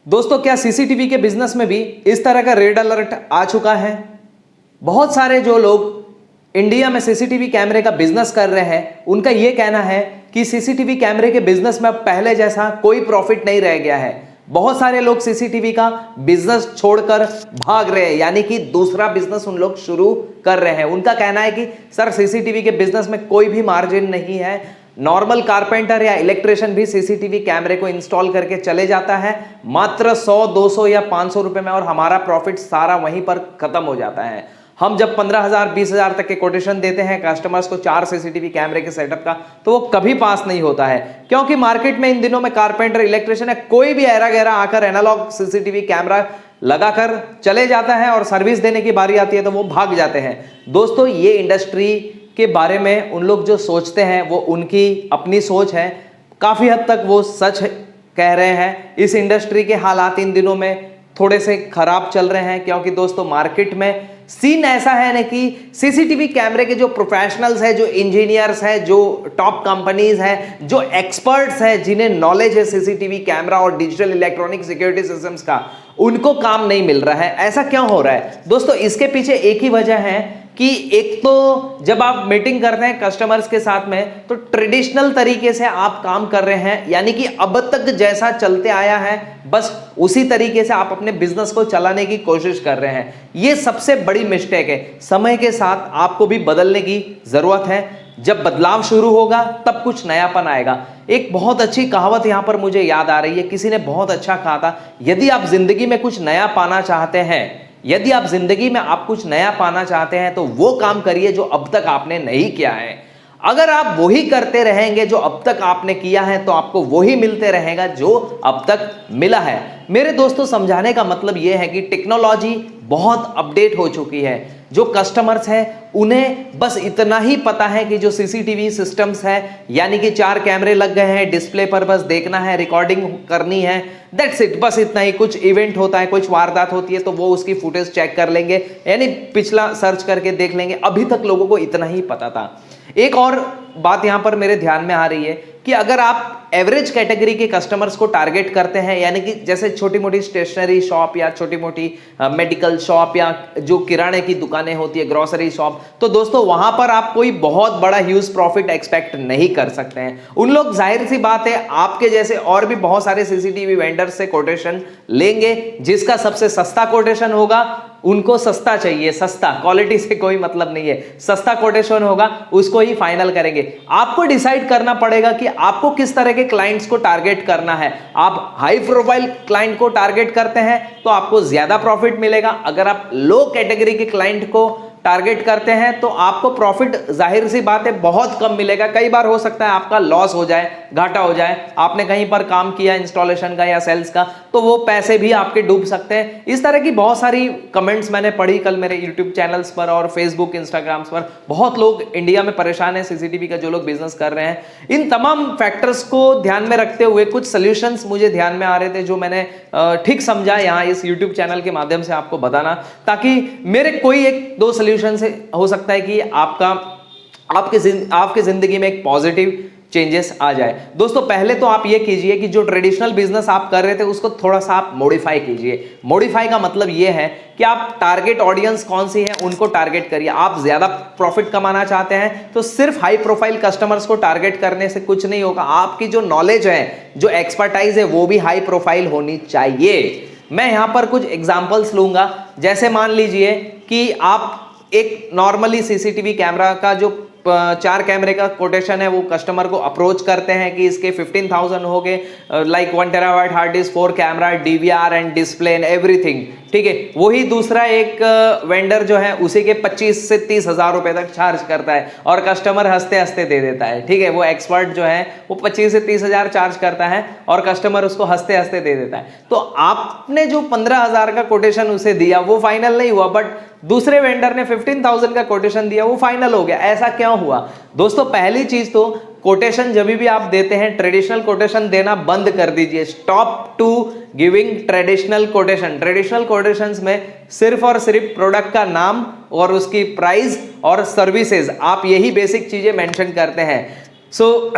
दोस्तों, क्या सीसीटीवी के बिजनेस में भी इस तरह का रेड अलर्ट आ चुका है? बहुत सारे जो लोग इंडिया में सीसीटीवी कैमरे का बिजनेस कर रहे हैं, उनका यह कहना है कि सीसीटीवी कैमरे के बिजनेस में अब पहले जैसा कोई प्रॉफिट नहीं रह गया है। बहुत सारे लोग सीसीटीवी का बिजनेस छोड़कर भाग रहे हैं, यानी कि दूसरा बिजनेस उन लोग शुरू कर रहे हैं। उनका कहना है कि सर, सीसीटीवी के बिजनेस में कोई भी मार्जिन नहीं है। नॉर्मल कारपेंटर या इलेक्ट्रिशियन भी सीसीटीवी कैमरे को इंस्टॉल करके चले जाता है मात्र 100, 200 या 500 रुपए में, और हमारा प्रॉफिट सारा वहीं पर खत्म हो जाता है। हम जब 15,000, 20,000 तक के कोटेशन देते हैं कस्टमर्स को 4 सीसीटीवी कैमरे के सेटअप का, तो वो कभी पास नहीं होता है, क्योंकि मार्केट में इन दिनों में कारपेंटर, इलेक्ट्रिशियन है, कोई भी ऐरा गैरा आकर एनालॉग सीसीटीवी कैमरा लगाकर चले जाता है और सर्विस देने की बारी आती है तो वो भाग जाते हैं। दोस्तों, ये इंडस्ट्री के बारे में उन लोग जो सोचते हैं वो उनकी अपनी सोच है, काफ़ी हद तक वो सच कह रहे हैं। इस इंडस्ट्री के हालात इन दिनों में थोड़े से खराब चल रहे हैं, क्योंकि दोस्तों मार्केट में सीन ऐसा है ना कि सीसीटीवी कैमरे के जो प्रोफेशनल्स हैं, जो इंजीनियर्स हैं, जो टॉप कंपनीज हैं, जो एक्सपर्ट्स हैं, जिन्हें नॉलेज है सीसीटीवी कैमरा और डिजिटल इलेक्ट्रॉनिक सिक्योरिटी सिस्टम्स का, उनको काम नहीं मिल रहा है। ऐसा क्यों हो रहा है दोस्तों? इसके पीछे एक ही वजह है कि एक तो जब आप मीटिंग करते हैं कस्टमर्स के साथ में, तो ट्रेडिशनल तरीके से आप काम कर रहे हैं, यानी कि अब तक जैसा चलते आया है बस उसी तरीके से आप अपने बिजनेस को चलाने की कोशिश कर रहे हैं। ये सबसे बड़ी मिस्टेक है। समय के साथ आपको भी बदलने की जरूरत है। जब बदलाव शुरू होगा तब कुछ नयापन आएगा। एक बहुत अच्छी कहावत यहां पर मुझे याद आ रही है, किसी ने बहुत अच्छा कहा था, यदि आप जिंदगी में कुछ नया पाना चाहते हैं, यदि आप जिंदगी में आप कुछ नया पाना चाहते हैं, तो वो काम करिए जो अब तक आपने नहीं किया है। अगर आप वही करते रहेंगे जो अब तक आपने किया है, तो आपको वही मिलते रहेगा जो अब तक मिला है। मेरे दोस्तों, समझाने का मतलब यह है कि टेक्नोलॉजी बहुत अपडेट हो चुकी है। जो कस्टमर्स हैं उन्हें बस इतना ही पता है कि जो सीसीटीवी सिस्टम्स है, यानी कि 4 कैमरे लग गए हैं, डिस्प्ले पर बस देखना है, रिकॉर्डिंग करनी है, दैट्स इट, बस इतना ही। कुछ इवेंट होता है, कुछ वारदात होती है, तो वो उसकी फुटेज चेक कर लेंगे, यानी पिछला सर्च करके देख लेंगे। अभी तक लोगों को इतना ही पता था। एक और बात यहां पर मेरे ध्यान में आ रही है कि अगर आप एवरेज कैटेगरी के कस्टमर्स को टारगेट करते हैं, यानी कि जैसे छोटी मोटी स्टेशनरी शॉप या छोटी मोटी मेडिकल शॉप या जो किराने की दुकानें होती है, ग्रोसरी शॉप, तो दोस्तों वहां पर आप कोई बहुत बड़ा ह्यूज प्रॉफिट एक्सपेक्ट नहीं कर सकते हैं। उन लोग, जाहिर सी बात है, आपके जैसे और भी बहुत सारे सीसीटीवी वेंडर से कोटेशन लेंगे। जिसका सबसे सस्ता कोटेशन होगा, उनको सस्ता चाहिए, सस्ता, क्वालिटी से कोई मतलब नहीं है, सस्ता कोटेशन होगा उसको ही फाइनल करेंगे। आपको डिसाइड करना पड़ेगा कि आपको किस तरह के क्लाइंट्स को टारगेट करना है। आप हाई प्रोफाइल क्लाइंट को टारगेट करते हैं तो आपको ज्यादा प्रॉफिट मिलेगा। अगर आप लो कैटेगरी के क्लाइंट को टारगेट करते हैं तो आपको प्रॉफिट, जाहिर सी बात है, बहुत कम मिलेगा। कई बार हो सकता है आपका लॉस हो जाए, घाटा हो जाए। आपने कहीं पर काम किया इंस्टॉलेशन का या सेल्स का, तो वो पैसे भी आपके डूब सकते हैं। इस तरह की बहुत सारी कमेंट्स मैंने पढ़ी कल मेरे यूट्यूब चैनल्स पर और फेसबुक, इंस्टाग्राम्स पर। बहुत लोग इंडिया में परेशान है सीसीटीवी का, जो लोग बिजनेस कर रहे हैं। इन तमाम फैक्टर्स को ध्यान में रखते हुए कुछ सोल्यूशंस मुझे ध्यान में आ रहे थे, जो मैंने ठीक समझा यहाँ इस यूट्यूब चैनल के माध्यम से आपको बताना, ताकि मेरे कोई 1-2 सोल्यूशन से हो सकता है कि आपके जिंदगी में एक पॉजिटिव चेंजेस आ जाए। दोस्तों, पहले तो आप ये कीजिए कि जो ट्रेडिशनल बिजनेस आप कर रहे थे उसको थोड़ा सा आप मॉडिफाई कीजिए। मॉडिफाई का मतलब ये है कि आप टारगेट ऑडियंस कौन सी है उनको टारगेट करिए। आप ज्यादा प्रॉफिट कमाना चाहते हैं तो सिर्फ हाई प्रोफाइल कस्टमर्स को टारगेट करने से कुछ नहीं होगा। आपकी जो नॉलेज है, जो एक्सपर्टाइज है, वो भी हाई प्रोफाइल होनी चाहिए। मैं यहां पर कुछ एग्जांपल्स लूंगा। जैसे मान लीजिए कि आप एक नॉर्मली सीसीटीवी कैमरा का जो 4 कैमरे का कोटेशन है, वो कस्टमर को अप्रोच करते हैं कि इसके 15,000 हो गए, like 1 terabyte hard disk, 4 camera, DVR and display and everything, ठीक है। वही दूसरा एक वेंडर जो है उसी के 25 से 30,000 रुपए तक चार्ज करता है और कस्टमर हंसते हंसते दे देता है, ठीक है। वो एक्सपर्ट जो है वो 25 से 30,000 चार्ज करता है और कस्टमर उसको हंसते हंसते दे देता है। तो आपने जो 15,000 का कोटेशन उसे दिया वो फाइनल नहीं हुआ, बट दूसरे वेंडर ने 15,000 का कोटेशन दिया, वो फाइनल हो गया। ऐसा क्यों हुआ दोस्तों? पहली चीज तो कोटेशन जब भी आप देते हैं, ट्रेडिशनल कोटेशन देना बंद कर दीजिए। Stop to giving traditional quotation. Traditional quotations में सिर्फ और सिर्फ प्रोडक्ट का नाम और उसकी प्राइस और सर्विसेज, आप यही बेसिक चीजें मेंशन करते हैं। So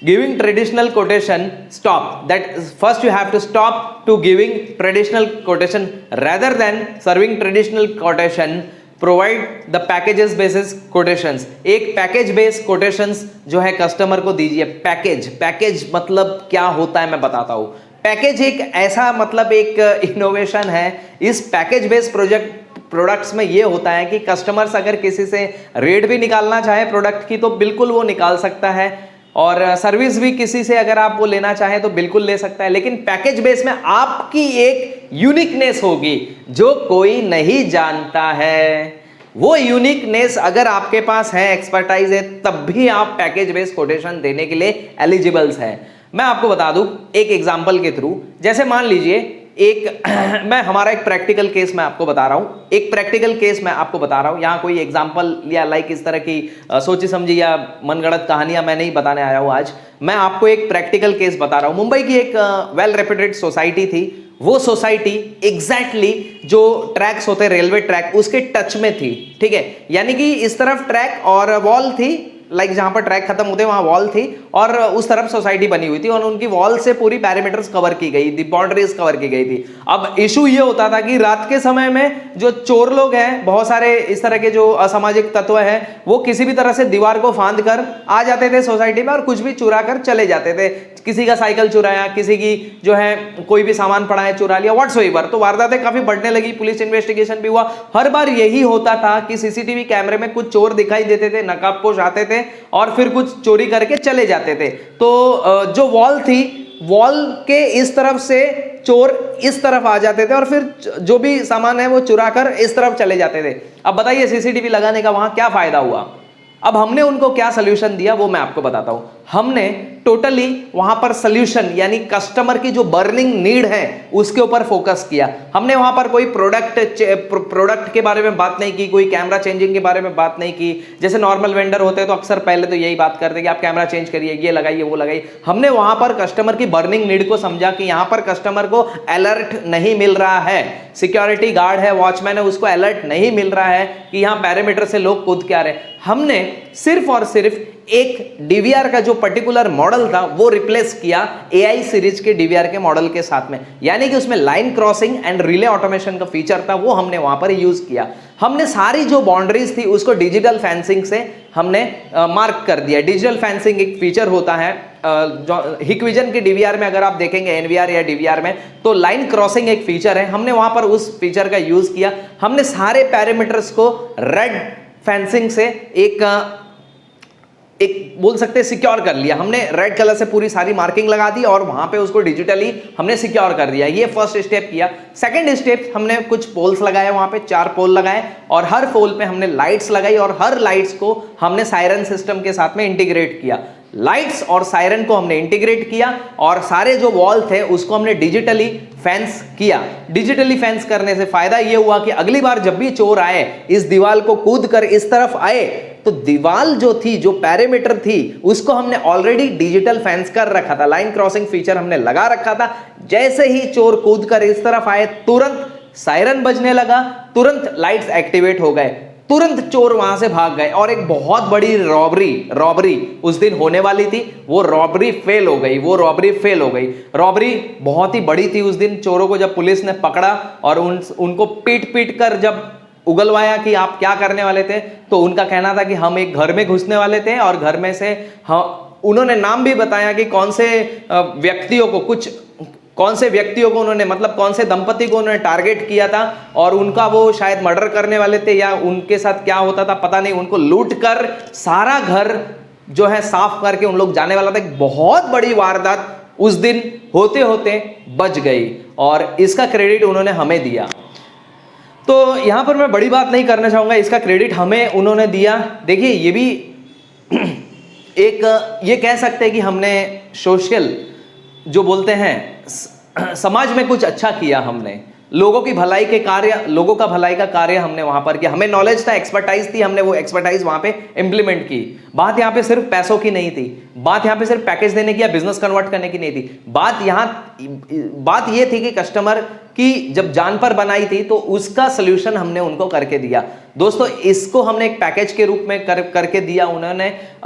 giving traditional quotation, stop that, first you have to stop to giving traditional quotation rather than serving traditional quotation, provide the packages basis quotations. एक पैकेज बेस कोटेशंस जो है customer को दीजिए। Package मतलब क्या होता है मैं बताता हूं। पैकेज एक ऐसा मतलब एक इनोवेशन है। इस पैकेज बेस प्रोडक्ट्स में ये होता है कि कस्टमर्स अगर किसी से रेट भी निकालना चाहे प्रोडक्ट की तो बिल्कुल वो निकाल सकता है, और सर्विस भी किसी से अगर आप वो लेना चाहें तो बिल्कुल ले सकता है। लेकिन पैकेज बेस में आपकी एक यूनिकनेस होगी जो कोई नहीं जानता है। वो यूनिकनेस अगर आपके पास है, एक्सपर्टाइज है, तब भी आप पैकेज बेस कोटेशन देने के लिए एलिजिबल्स हैं। मैं आपको बता दूं एक एग्जांपल के थ्रू, जैसे मान लीजिए मैं हमारा एक प्रैक्टिकल केस मैं आपको बता रहा हूं। एक प्रैक्टिकल केस मैं आपको बता रहा हूं, यहां कोई एग्जांपल या लाइक इस तरह की सोची समझी या मनगढ़ंत कहानियां मैं नहीं बताने आया हूं आज। मैं आपको एक प्रैक्टिकल केस बता रहा हूं। मुंबई की एक वेल रेप्यूटेड सोसाइटी थी। वो सोसाइटी एग्जैक्टली जो ट्रैक्स होते रेलवे ट्रैक उसके टच में थी, ठीक है। यानी कि इस तरफ ट्रैक और वॉल थी, लाइक जहां पर ट्रैक खत्म होते वहां वॉल थी और उस तरफ सोसाइटी बनी हुई थी, और उनकी वॉल से पूरी पैरामीटर्स कवर की गई थी, बाउंड्रीज कवर की गई थी। अब इशू ये होता था कि रात के समय में जो चोर लोग हैं, बहुत सारे इस तरह के जो असामाजिक तत्व हैं, वो किसी भी तरह से दीवार को फांद कर आ जाते थे सोसाइटी में और कुछ भी चुरा कर चले जाते थे। किसी का साइकिल चुराया, किसी की जो है कोई भी सामान पड़ा है चुरा लिया, व्हाट्सएवर। तो वारदातें काफी बढ़ने लगी, पुलिस इन्वेस्टिगेशन भी हुआ। हर बार यही होता था कि सीसीटीवी कैमरे में कुछ चोर दिखाई देते थे, नकाबपोश आते थे और फिर कुछ चोरी करके चले जाते थे। तो जो वॉल थी, वॉल के इस तरफ से चोर इस तरफ आ जाते थे और फिर जो भी सामान है वो चुरा कर इस तरफ चले जाते थे। अब बताइए सीसीटीवी लगाने का वहां क्या फायदा हुआ? अब हमने उनको क्या सोल्यूशन दिया वो मैं आपको बताता हूं। हमने टोटली वहां पर सोल्यूशन यानी कस्टमर की जो बर्निंग नीड है उसके ऊपर फोकस किया। हमने वहां पर कोई प्रोडक्ट के बारे में बात नहीं की, कोई कैमरा चेंजिंग के बारे में बात नहीं की। जैसे नॉर्मल वेंडर होते हैं तो अक्सर पहले तो यही बात करते कि आप कैमरा चेंज करिए, ये लगाइए, वो लगाइए। हमने वहां पर कस्टमर की बर्निंग नीड को समझा कि यहां पर कस्टमर को अलर्ट नहीं मिल रहा है, सिक्योरिटी गार्ड है, वॉचमैन है, उसको अलर्ट नहीं मिल रहा है कि यहां पैरामीटर से लोग कूद के आ रहे हैं। हमने सिर्फ और सिर्फ एक डीवीआर का जो पर्टिकुलर मॉडल था वो रिप्लेस किया एआई सीरीज के डीवीआर के मॉडल के साथ में, यानी कि उसमें line crossing and relay automation का फीचर था, वो हमने वहां पर यूज किया। हमने सारी जो बाउंड्रीज थी उसको डिजिटल फेंसिंग से हमने मार्क कर दिया। डिजिटल फेंसिंग एक फीचर होता है हिकविजन के डीवीआर में, अगर आप देखेंगे एनवीआर या डीवीआर में, तो लाइन क्रॉसिंग एक फीचर है। हमने वहां पर उस फीचर का यूज किया। हमने सारे पैरामीटर्स को रेड फेंसिंग से एक बोल सकते हैं सिक्योर कर लिया। हमने रेड कलर से पूरी सारी मार्किंग लगा दी और वहां पे उसको डिजिटली हमने सिक्योर कर दिया। ये फर्स्ट स्टेप किया। सेकंड स्टेप हमने कुछ पोल्स लगाए, वहां पे 4 पोल लगाए और हर पोल पे हमने लाइट्स लगाई और हर लाइट्स को हमने सायरन सिस्टम के साथ में इंटीग्रेट किया। लाइट्स और सायरन को हमने इंटीग्रेट किया और सारे जो वॉल थे उसको हमने डिजिटली फेंस किया। डिजिटली फेंस करने से फायदा यह हुआ कि अगली बार जब भी चोर आए, इस दीवार को कूद कर इस तरफ आए, तो दीवार जो थी, जो पैरामीटर थी, उसको हमने ऑलरेडी डिजिटल फेंस कर रखा था, लाइन क्रॉसिंग फीचर हमने लगा रखा था। जैसे ही चोर कूद कर इस तरफ आए, तुरंत सायरन बजने लगा, तुरंत लाइट्स एक्टिवेट हो गए, तुरंत चोर वहां से भाग गए और एक बहुत बड़ी रॉबरी उस दिन होने वाली थी, वो रॉबरी फेल हो गई। रॉबरी बहुत ही बड़ी थी उस दिन। चोरों को जब पुलिस ने पकड़ा और उनको पीट कर जब उगलवाया कि आप क्या करने वाले थे, तो उनका कहना था कि हम एक घर में घुसने वाले थे और घर में से उन्होंने नाम भी बताया कि कौन से व्यक्तियों को उन्होंने, मतलब कौन से दंपति को उन्होंने टारगेट किया था और उनका वो शायद मर्डर करने वाले थे या उनके साथ क्या होता था पता नहीं। उनको लूट कर सारा घर जो है साफ करके उन लोग जाने वाला था। एक बहुत बड़ी वारदात उस दिन होते होते बच गई और इसका क्रेडिट उन्होंने हमें दिया। तो यहां पर मैं बड़ी बात नहीं करना चाहूंगा, इसका क्रेडिट हमें उन्होंने दिया। देखिए ये भी ये कह सकते हैं कि हमने सोशल जो बोलते हैं समाज में कुछ अच्छा किया हमने। लोगों की भलाई के कार्य, लोगों का भलाई का कार्य हमने वहां पर किया। हमें नॉलेज था, एक्सपर्टाइज थी, हमने वो एक्सपर्टाइज वहां पे इंप्लीमेंट की। बात यहां पे सिर्फ पैसों की नहीं थी, बात यहां पे सिर्फ पैकेज देने की या बिजनेस कन्वर्ट करने की नहीं थी। बात ये थी कि कस्टमर की जब जान पर बनाई थी तो उसका सोल्यूशन हमने उनको करके दिया। दोस्तों, इसको हमने एक पैकेज के रूप में करके दिया।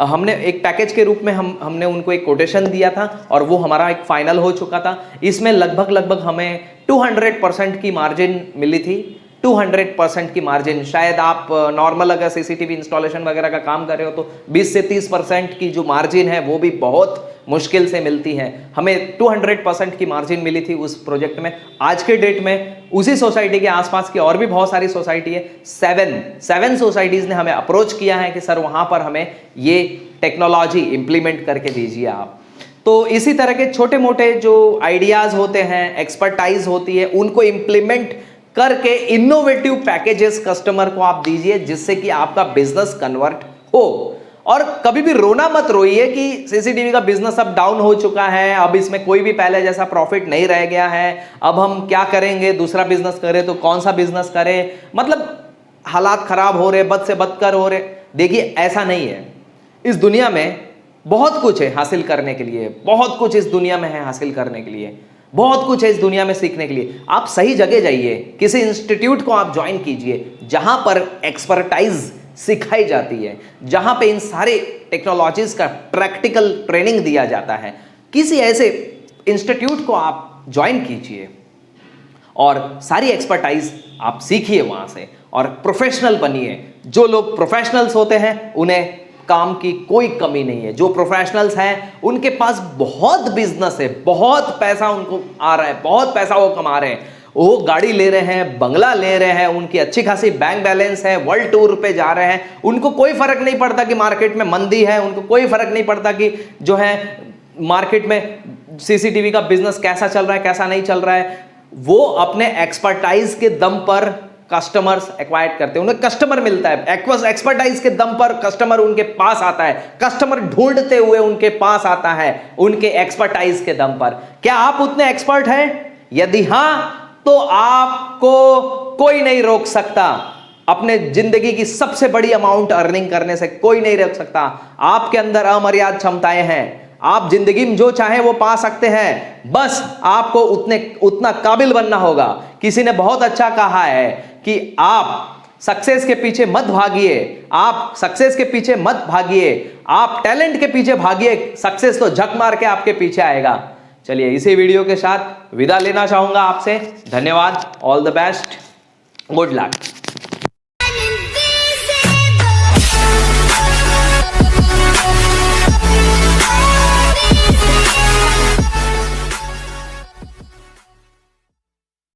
हमने एक पैकेज के रूप में हमने उनको एक कोटेशन दिया था और वो हमारा एक फाइनल हो चुका था। इसमें लगभग हमें 200% की मार्जिन मिली थी। 200% की मार्जिन। शायद आप नॉर्मल अगर सीसीटीवी इंस्टॉलेशन वगैरह का काम कर रहे हो तो 20 से 30% की जो मार्जिन है वो भी बहुत मुश्किल से मिलती है। हमें 200% की मार्जिन मिली थी उस प्रोजेक्ट में। आज के डेट में उसी सोसाइटी के आसपास की और भी बहुत सारी सोसाइटी है, 7 सोसाइटीज ने हमें अप्रोच किया है कि सर वहां पर हमें ये टेक्नोलॉजी इंप्लीमेंट करके दीजिए आप। तो इसी तरह के छोटे मोटे जो आइडियाज होते हैं, एक्सपर्टाइज होती है, उनको इंप्लीमेंट करके इनोवेटिव पैकेजेस कस्टमर को आप दीजिए जिससे कि आपका बिजनेस कन्वर्ट हो। और कभी भी रोना मत रोइए कि सीसीटीवी का बिजनेस अब डाउन हो चुका है, अब इसमें कोई भी पहले जैसा प्रॉफिट नहीं रह गया है, अब हम क्या करेंगे, दूसरा बिजनेस करें तो कौन सा बिजनेस करें, मतलब हालात खराब हो रहे, बद से बदतर हो रहे। देखिए, ऐसा नहीं है। इस दुनिया में बहुत कुछ है हासिल करने के लिए, बहुत कुछ इस दुनिया में है हासिल करने के लिए, बहुत कुछ है इस दुनिया में सीखने के लिए। आप सही जगह जाइए, किसी इंस्टीट्यूट को आप ज्वाइन कीजिए जहां पर एक्सपर्टाइज सिखाई जाती है, जहां पे इन सारे टेक्नोलॉजीज का प्रैक्टिकल ट्रेनिंग दिया जाता है। किसी ऐसे इंस्टीट्यूट को आप ज्वाइन कीजिए और सारी एक्सपर्टाइज आप सीखिए वहां से और प्रोफेशनल बनिए। जो लोग प्रोफेशनल्स होते हैं उन्हें काम की कोई कमी नहीं है। जो प्रोफेशनल्स हैं उनके पास बहुत बिजनेस है, बहुत पैसा उनको आ रहा है, बहुत पैसा वो कमा रहे हैं, वो गाड़ी ले रहे हैं, बंगला ले रहे हैं, उनकी अच्छी खासी बैंक बैलेंस है, वर्ल्ड टूर पे जा रहे हैं। उनको कोई फर्क नहीं पड़ता कि मार्केट में मंदी है, उनको कोई फर्क नहीं पड़ता कि जो है मार्केट में सीसीटीवी का बिजनेस कैसा चल रहा है, कैसा नहीं चल रहा है। वो अपने एक्सपर्टाइज के दम पर कस्टमर्स एक्वायर करते हैं, उन्हें कस्टमर मिलता है। एक्सपर्टाइज के दम पर कस्टमर उनके पास आता है, कस्टमर ढूंढते हुए उनके पास आता है उनके एक्सपर्टाइज के दम पर। क्या आप उतने एक्सपर्ट हैं? यदि हां, तो आपको कोई नहीं रोक सकता। अपने जिंदगी की सबसे बड़ी अमाउंट अर्निंग करने से कोई नहीं रोक सकता। आपके अंदर अमर्याद क्षमताएं हैं, आप जिंदगी में जो चाहे वो पा सकते हैं, बस आपको उतना काबिल बनना होगा। किसी ने बहुत अच्छा कहा है कि आप सक्सेस के पीछे मत भागिए, आप सक्सेस के पीछे मत भागिए, आप टैलेंट के पीछे भागिए, सक्सेस तो झक मार के आपके पीछे आएगा। चलिए, इसी वीडियो के साथ विदा लेना चाहूंगा आपसे। धन्यवाद, all the best, good luck.